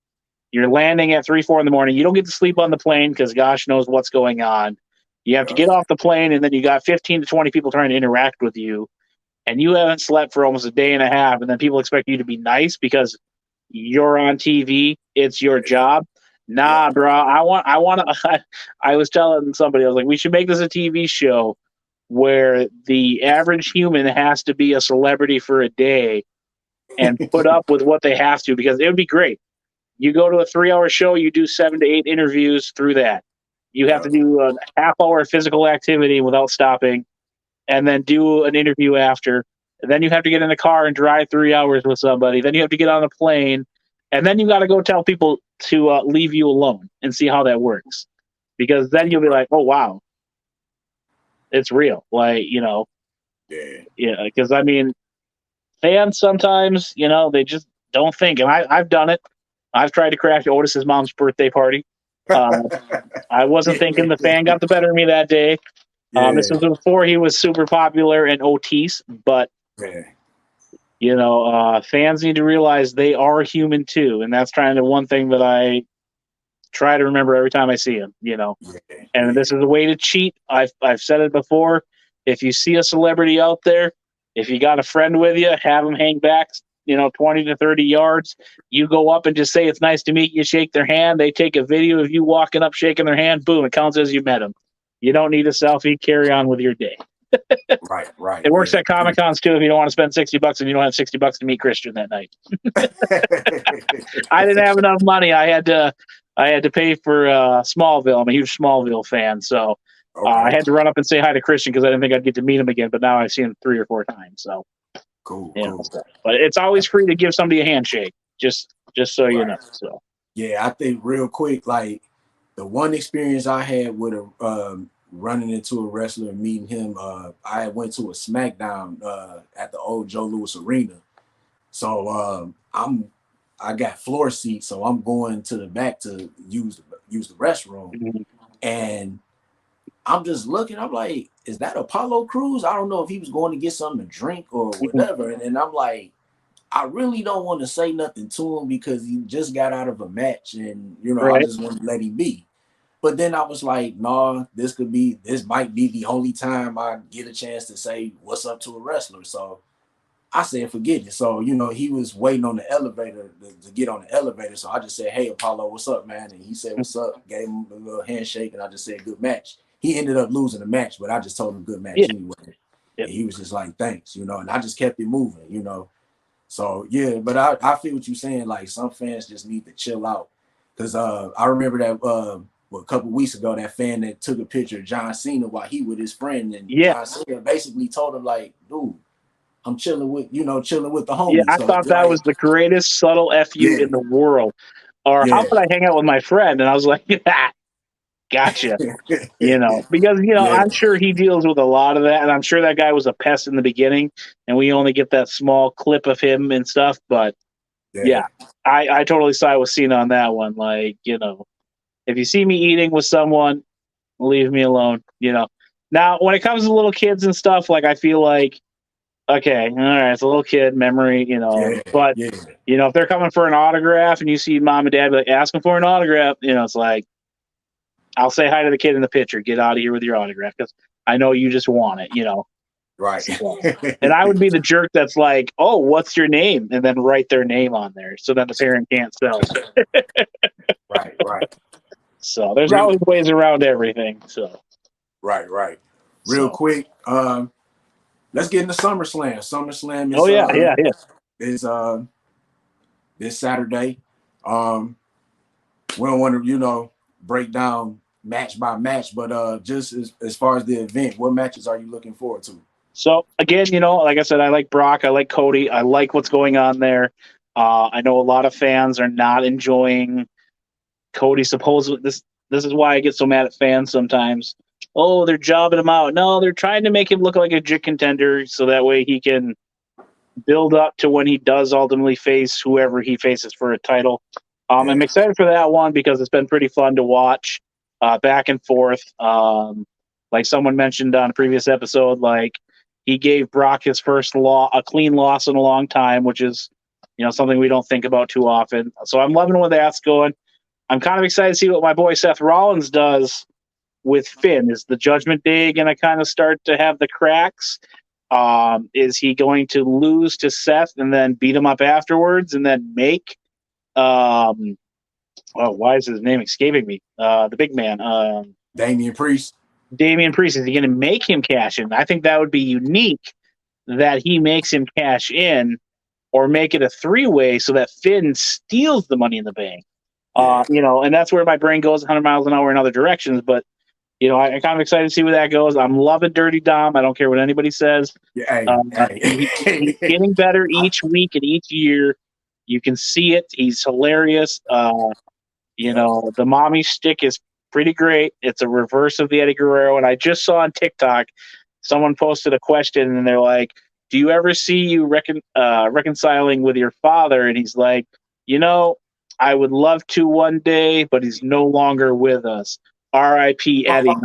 You're landing at 3 4 in the morning. You don't get to sleep on the plane because gosh knows what's going on. You have to yeah, get off the plane, and then you got 15 to 20 people trying to interact with you, and you haven't slept for almost a day and a half, and then people expect you to be nice because you're on TV. It's your job. yeah. Nah, bro. I want to. I was telling somebody, I was like, we should make this a TV show where the average human has to be a celebrity for a day and put up with what they have to because it would be great. You go to a 3 hour show, you do 7 to 8 interviews through that. You have Yeah. to do a half hour physical activity without stopping and then do an interview after. And then you have to get in a car and drive 3 hours with somebody. Then you have to get on a plane. And then you got to go tell people to leave you alone and see how that works. Because then you'll be like, oh, wow, it's real. Like, Yeah. yeah, because I mean, fans sometimes, they just don't think. And I've done it. I've tried to crash Otis's mom's birthday party. Uh, I wasn't thinking the fan got the better of me that day. This Yeah. was before he was super popular and Otis, but Yeah. fans need to realize they are human too, and that's kind of one thing that I try to remember every time I see him. Yeah. And Yeah. this is a way to cheat. I've said it before. If you see a celebrity out there, if you got a friend with you, have them hang back, 20 to 30 yards. You go up and just say it's nice to meet you, shake their hand. They take a video of you walking up, shaking their hand. Boom, it counts as you met them. You don't need a selfie. Carry on with your day. Right. Right. It works Yeah. at Comic Cons too. If you don't want to spend $60 and you don't have $60 to meet Christian that night, I didn't have enough money. I had to pay for Smallville. I'm a huge Smallville fan, so I Okay. had to run up and say hi to Christian because I didn't think I'd get to meet him again. But now I've seen him 3 or 4 times. So Cool. but it's always free to give somebody a handshake. Just Just so you Right. know. So Yeah, I think real quick, like the one experience I had with a running into a wrestler and meeting him, I went to a SmackDown at the old Joe Louis Arena. So I got floor seats, so I'm going to the back to use the restroom, mhm. and I'm just looking. I'm like, is that Apollo Cruz? I don't know if he was going to get something to drink or Mhm. whatever. And I'm like, I really don't want to say nothing to him because he just got out of a match, and I Right. just want to let him be. But then I was like, nah, this might be the only time I get a chance to say what's up to a wrestler. So I said, forget it. So, he was waiting on the elevator to get on the elevator. So I just said, hey, Apollo, what's up, man? And he said, what's up? Gave him a little handshake, and I just said, good match. He ended up losing the match, but I just told him good Yeah. match anyway. Yeah. And he was just like, thanks, and I just kept it moving. So yeah, but I feel what you're saying. Like some fans just need to chill out. Cause I remember that a couple weeks ago, that fan that took a picture of John Cena while he with his friend, and Yeah. John Cena basically told him like, dude, I'm chilling with the Yeah. homies. I So thought it's that like, was the greatest subtle FU yeah, in the world. Or how yeah, could I hang out with my friend? And I was like, yeah, gotcha. Because yeah, I'm sure he deals with a lot of that, and I'm sure that guy was a pest in the beginning, and we only get that small clip of him and stuff. But yeah, yeah, I totally side with Cena on that one. Like, if you see me eating with someone, leave me alone. Now, when it comes to little kids and stuff, like I feel like, okay, all right, it's a little kid memory, yeah, but yeah, if they're coming for an autograph and you see mom and dad be like asking for an autograph, it's like, I'll say hi to the kid in the picture. Get out of here with your autograph because I know you just want it. right, So, and I would be the jerk that's like, "Oh, what's your name?" and then write their name on there so that the parent can't spell it. right, right. So there's Real, always ways around everything. So right. Real so quick, let's get into SummerSlam. SummerSlam oh yeah, yeah, yeah. is this Saturday. Um, we don't want to, break down match by match, but just as far as the event, what matches are you looking forward to? So again, like I said, I like Brock, I like Cody, I like what's going on there. I know a lot of fans are not enjoying Cody. Supposedly, this is why I get so mad at fans sometimes. Oh, they're jobbing him out. No, they're trying to make him look like a jit contender so that way he can build up to when he does ultimately face whoever he faces for a title. Yeah, I'm excited for that one because it's been pretty fun to watch back and forth. Like someone mentioned on a previous episode, like he gave Brock his first a clean loss in a long time, which is something we don't think about too often. So I'm loving where that's going. I'm kind of excited to see what my boy Seth Rollins does with Finn. Is the Judgment Day going to kind of start to have the cracks? Is he going to lose to Seth and then beat him up afterwards and then make why is his name escaping me? The big man, Damian Priest. Damian Priest. Is he going to make him cash in? I think that would be unique that he makes him cash in or make it a three-way so that Finn steals the money in the bank. Yeah, And that's where my brain goes 100 miles an hour in other directions. But I'm kind of excited to see where that goes. I'm loving Dirty Dom. I don't care what anybody says. yeah. He's Hey, getting better I, each week and each year. You can see it. He's hilarious. yep. The mommy stick is pretty great. It's a reverse of the Eddie Guerrero. And I just saw on TikTok, someone posted a question and they're like, do you ever see you reconciling with your father? And he's like, I would love to one day, but he's no longer with us. R.I.P. Eddie. And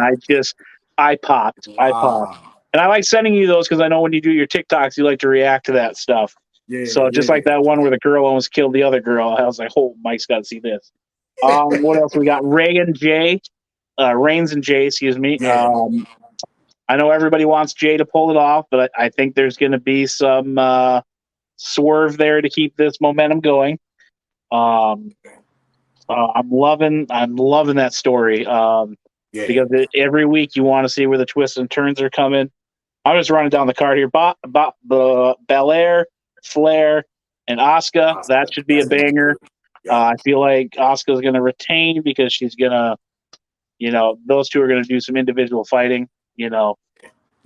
I popped. I popped. Wow. And I like sending you those because I know when you do your TikToks, you like to react to that stuff. Yeah, So just like yeah. that one where the girl almost killed the other girl, I was like, oh, Mike's got to see this. What else we got? Reigns and Jay, excuse me. Yeah, I know everybody wants Jay to pull it off, but I think there's going to be some swerve there to keep this momentum going. Um, I'm loving that story yeah. because every week you want to see where the twists and turns are coming. I'm just running down the card here. Belair, Flair, and Asuka. That should be a That's gonna be banger. good. Yep, I feel like Asuka's going to retain because she's going to, those two are going to do some individual fighting, yep.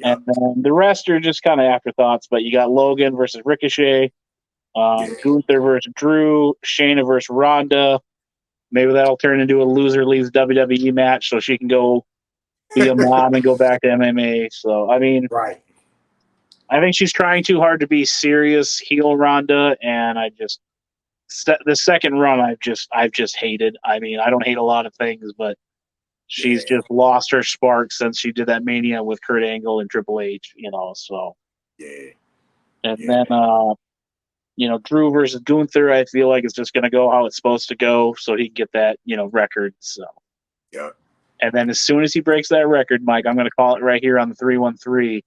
and then the rest are just kind of afterthoughts. But you got Logan versus Ricochet. Yeah. Gunther versus Drew, Shayna versus Ronda. Maybe that'll turn into a loser leaves WWE match so she can go be a mom and go back to MMA. So, I mean, Right. I think she's trying too hard to be serious heel Ronda, and the second run I've just hated. I mean, I don't hate a lot of things, but she's Yeah. just lost her spark since she did that Mania with Kurt Angle and Triple H, so. Yeah. And Yeah. then, Drew versus Gunther, I feel like it's just going to go how it's supposed to go so he can get that, record. So. Yeah. And then as soon as he breaks that record, Mike, I'm going to call it right here on the 313.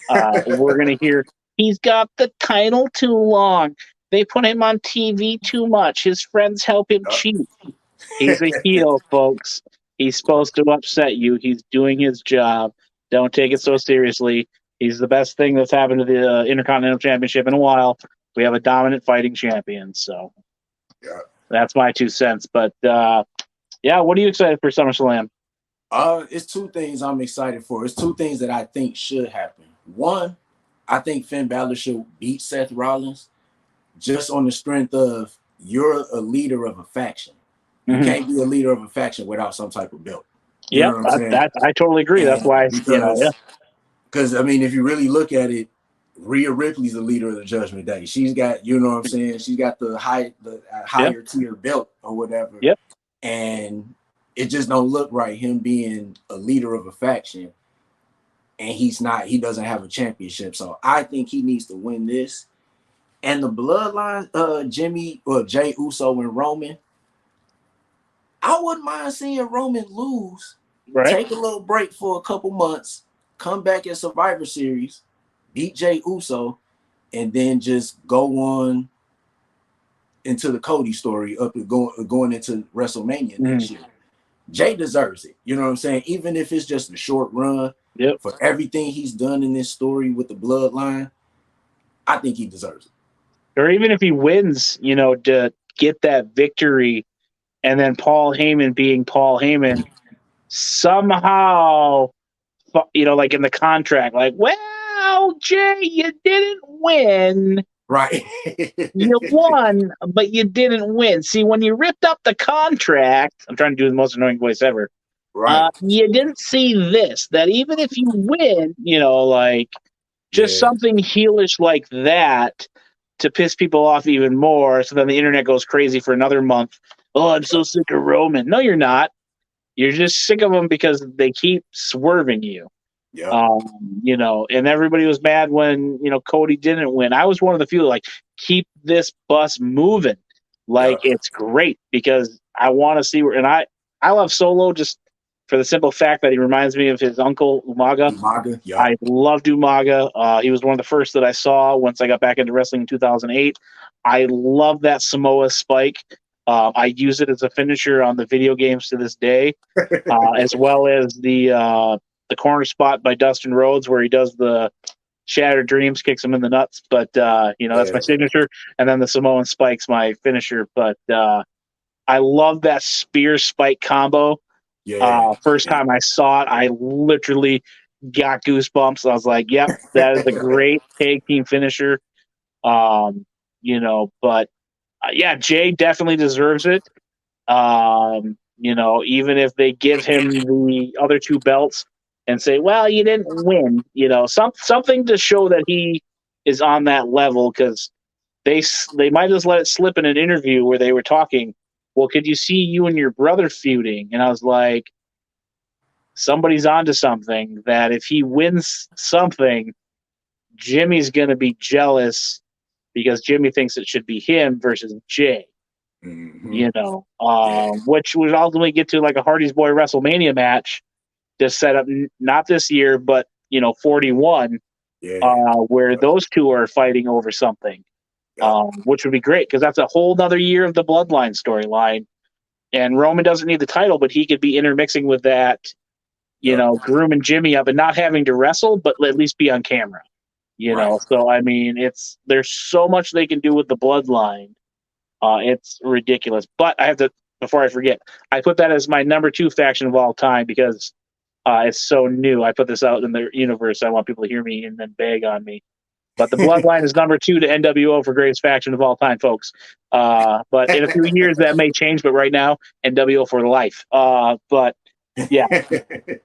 We're going to hear, he's got the title too long. They put him on TV too much. His friends help him cheat. He's a heel, folks. He's supposed to upset you. He's doing his job. Don't take it so seriously. He's the best thing that's happened to the Intercontinental Championship in a while. We have a dominant fighting champion. So Yeah. that's my 2 cents. But, yeah, what are you excited for SummerSlam? It's two things I'm excited for. It's two things that I think should happen. One, I think Finn Balor should beat Seth Rollins just on the strength of you're a leader of a faction. You can't be a leader of a faction without some type of belt. You Yep, know what I'm saying? I totally agree. That's And why, because I mean, if you really look at it, Rhea Ripley's the leader of the Judgment Day. She's got, you know what I'm saying? She's got the higher tier belt or whatever. Yep. And it just don't look right, him being a leader of a faction, and he doesn't have a championship. So I think he needs to win this. And the bloodline, Jay Uso and Roman, I wouldn't mind seeing Roman lose, right. take a little break for a couple months, come back in Survivor Series, beat Jay Uso, and then just go on into the Cody story up and going into WrestleMania next year. Jay deserves it. You know what I'm saying? Even if it's just a short run, for everything he's done in this story with the bloodline, I think he deserves it. Or even if he wins, to get that victory, and then Paul Heyman being Paul Heyman, somehow, like in the contract, like, well, Jay, you didn't win. Right. You won, but you didn't win. See, when you ripped up the contract, I'm trying to do the most annoying voice ever. Right. You didn't see this, that even if you win, just something heelish like that to piss people off even more. So then the internet goes crazy for another month. Oh, I'm so sick of Roman. No, you're not. You're just sick of them because they keep swerving you. Yeah. And everybody was mad when, Cody didn't win. I was one of the few like, keep this bus moving. Like, it's great because I want to see and I love Solo just for the simple fact that he reminds me of his uncle, Umaga. I loved Umaga. He was one of the first that I saw once I got back into wrestling in 2008. I love that Samoa spike. I use it as a finisher on the video games to this day, as well as the corner spot by Dustin Rhodes where he does the Shattered Dreams, kicks him in the nuts. But, that's my signature. And then the Samoan spike's my finisher. But I love that spear spike combo. First time I saw it, I literally got goosebumps. I was like, yep, that is a great tag team finisher. But Jay definitely deserves it. Even if they give him the other two belts and say, well, you didn't win, something to show that he is on that level, because they might just let it slip in an interview where they were talking, well, could you see you and your brother feuding? And I was like, somebody's onto something, that if he wins something, Jimmy's going to be jealous because Jimmy thinks it should be him versus Jay. Which would ultimately get to like a Hardy's Boy WrestleMania match to set up not this year, but 41, where those two are fighting over something, which would be great because that's a whole nother year of the Bloodline storyline. And Roman doesn't need the title, but he could be intermixing with that, grooming Jimmy up and not having to wrestle, but at least be on camera. So I mean, there's so much they can do with the Bloodline. It's ridiculous. But I have to, before I forget, I put that as my number 2 faction of all time because it's so new. I put this out in the universe. I want people to hear me and then bag on me. But the Bloodline is number 2 to NWO for greatest faction of all time, folks. But in a few years that may change. But right now, NWO for life. But yeah,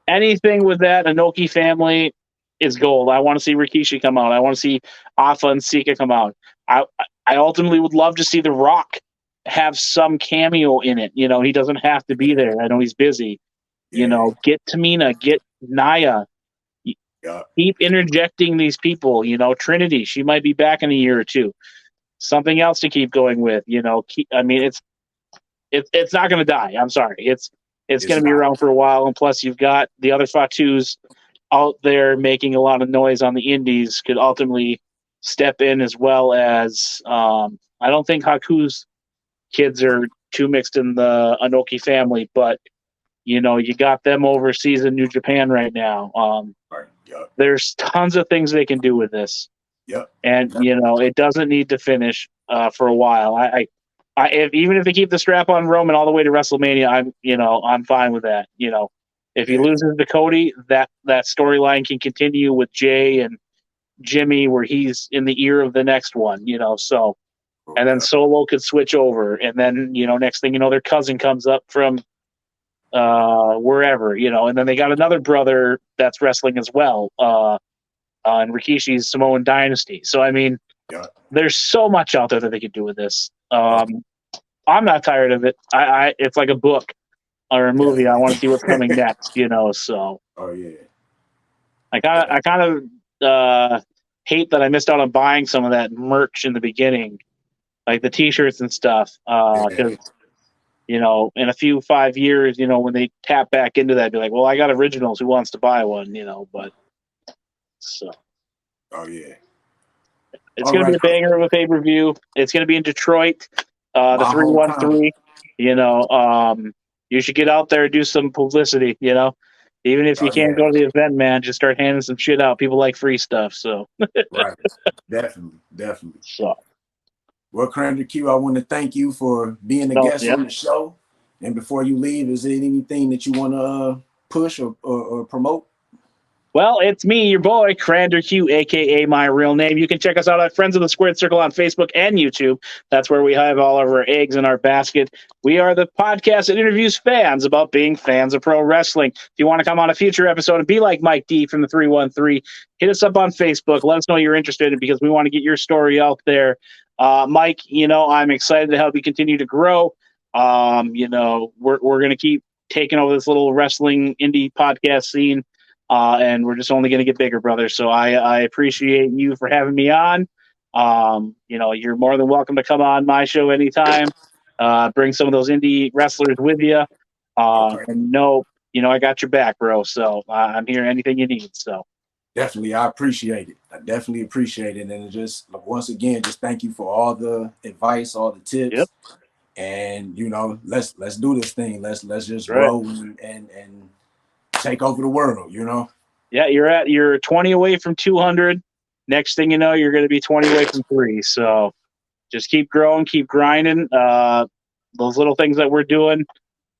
anything with that Inoki family is gold. I want to see Rikishi come out. I want to see Afa and Sika come out. I ultimately would love to see The Rock have some cameo in it. You know, he doesn't have to be there. I know he's busy. You know, get Tamina, get Naya. Keep interjecting these people. You know, Trinity, she might be back in a year or two. Something else to keep going with. You know, I mean, it's not going to die. I'm sorry. It's going to be around for a while. And plus, you've got the other Fatus out there making a lot of noise on the indies could ultimately step in, as well as I don't think Haku's kids are too mixed in the Inoki family, but you know, you got them overseas in New Japan right now. There's tons of things they can do with this. And you know, it doesn't need to finish for a while. Even if they keep the strap on Roman all the way to WrestleMania, I'm fine with that. You know, if he loses to Cody, that storyline can continue with Jay and Jimmy, where he's in the ear of the next one. You know, so and then Solo could switch over, and then you know, next thing you know, their cousin comes up from wherever, you know, and then they got another brother that's wrestling as well, in Rikishi's Samoan Dynasty. So I mean, there's so much out there that they could do with this. I'm not tired of it. It's like a book or a movie. I want to see what's coming next, you know. So I kind of hate that I missed out on buying some of that merch in the beginning, like the T-shirts and stuff, because you know, in a 5 years, you know, when they tap back into that, be like, well, I got originals. Who wants to buy one? You know, but so. It's going to be a banger of a pay-per-view. It's going to be in Detroit, the 313. You know, you should get out there and do some publicity, you know. Even if you can't go to the event, man, just start handing some shit out. People like free stuff, so. Right. Definitely. So. Well, CranderQ, I want to thank you for being a guest on the show. And before you leave, is there anything that you want to push or promote? Well, it's me, your boy, CranderQ, a.k.a. my real name. You can check us out at Friends of the Squared Circle on Facebook and YouTube. That's where we have all of our eggs in our basket. We are the podcast that interviews fans about being fans of pro wrestling. If you want to come on a future episode and be like Mike D from the 313, hit us up on Facebook. Let us know you're interested, because we want to get your story out there. Mike, you know, I'm excited to help you continue to grow. You know, we're going to keep taking over this little wrestling indie podcast scene. And we're just only going to get bigger, brother. So I appreciate you for having me on. You know, you're more than welcome to come on my show anytime. Bring some of those indie wrestlers with you. And you know, I got your back, bro. So I'm here anything you need. So definitely, I appreciate it. I definitely appreciate it. And just once again, just thank you for all the advice, all the tips. And you know, let's do this thing. Let's just grow and take over the world, you know? Yeah, you're 20 away from 200. Next thing you know, you're going to be 20 away from 3. So just keep growing, keep grinding. Those little things that we're doing,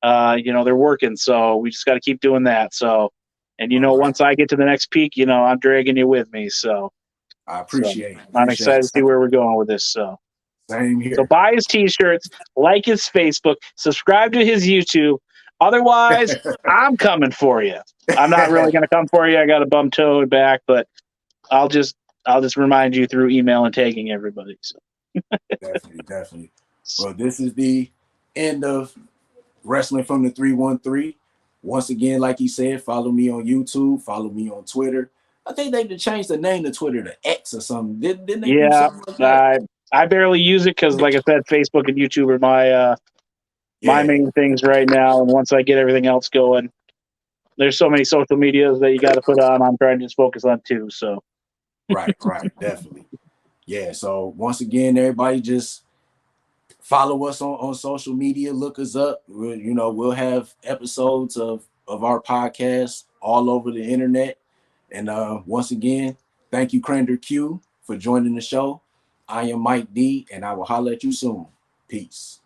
you know, they're working. So we just got to keep doing that. So, and you know, once I get to the next peak, you know, I'm dragging you with me. So I appreciate it. I'm excited to see where we're going with this. So same here. So buy his T-shirts, like his Facebook, subscribe to his YouTube. Otherwise, I'm coming for you. I'm not really going to come for you. I got a bum toe back, but I'll just remind you through email and tagging everybody. So. Definitely. Well, this is the end of Wrestling from the 313. Once again, like he said, follow me on YouTube, follow me on Twitter. I think they changed the name to Twitter to X or something. Didn't they do something like that? I barely use it because, like I said, Facebook and YouTube are my main things right now. And once I get everything else going, there's so many social medias that you got to put on. I'm trying to just focus on 2. So, right, definitely, yeah. So once again, everybody just follow us on social media. Look us up. We'll have episodes of our podcast all over the internet. And once again, thank you, CranderQ, for joining the show. I am Mike D, and I will holler at you soon. Peace.